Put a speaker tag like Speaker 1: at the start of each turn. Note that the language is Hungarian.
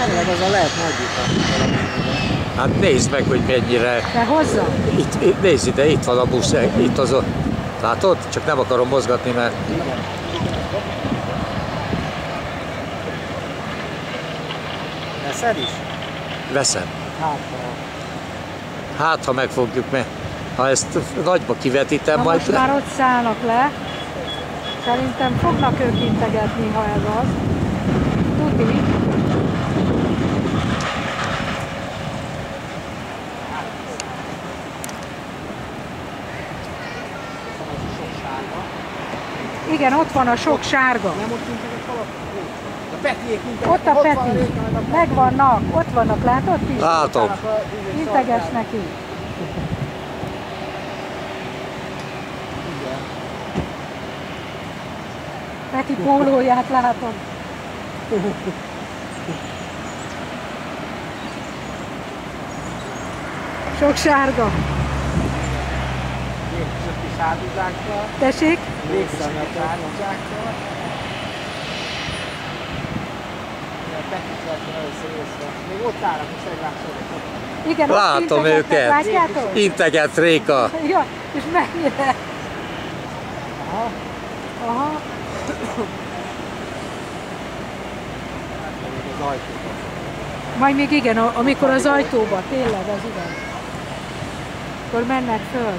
Speaker 1: Tényleg azon lehet nagyítani.
Speaker 2: Hát nézd meg, hogy mennyire.
Speaker 3: De hozza?
Speaker 2: Itt, nézd ide, itt van a busz, itt az a... Látod? Csak nem akarom mozgatni, mert...
Speaker 1: Veszed is?
Speaker 2: Veszem.
Speaker 1: Hát,
Speaker 2: Hát, ha megfogjuk, mert ha ezt nagyba kivetítem,
Speaker 3: Na
Speaker 2: majd...
Speaker 3: most már ott szállnak le. Szerintem fognak ők integetni, ha ez az. Tuti. Igen, ott van a sok sárga.
Speaker 1: nem ott integet valaki? A Petiék integet.
Speaker 3: Ott a Peti. Megvannak, ott vannak, látod ti?
Speaker 2: Látom.
Speaker 3: Integes neki. Peti pólóját látom. Sok sárga.
Speaker 1: Végzőtti sárduzákkal.
Speaker 3: Tessék?
Speaker 1: Végzőtti sárduzákkal. A Petit vettem először észre. Még ott állnak is egymásról.
Speaker 3: Igen, ott
Speaker 2: Látom
Speaker 3: integetnek,
Speaker 2: őket.
Speaker 3: látjátok?
Speaker 2: Integet Réka.
Speaker 3: Ja, és mennyire?
Speaker 1: Aha.
Speaker 3: Aha.
Speaker 1: Az ajtóba.
Speaker 3: Majd még igen, amikor az ajtóba, tényleg, az igen. Akkor mennek föl.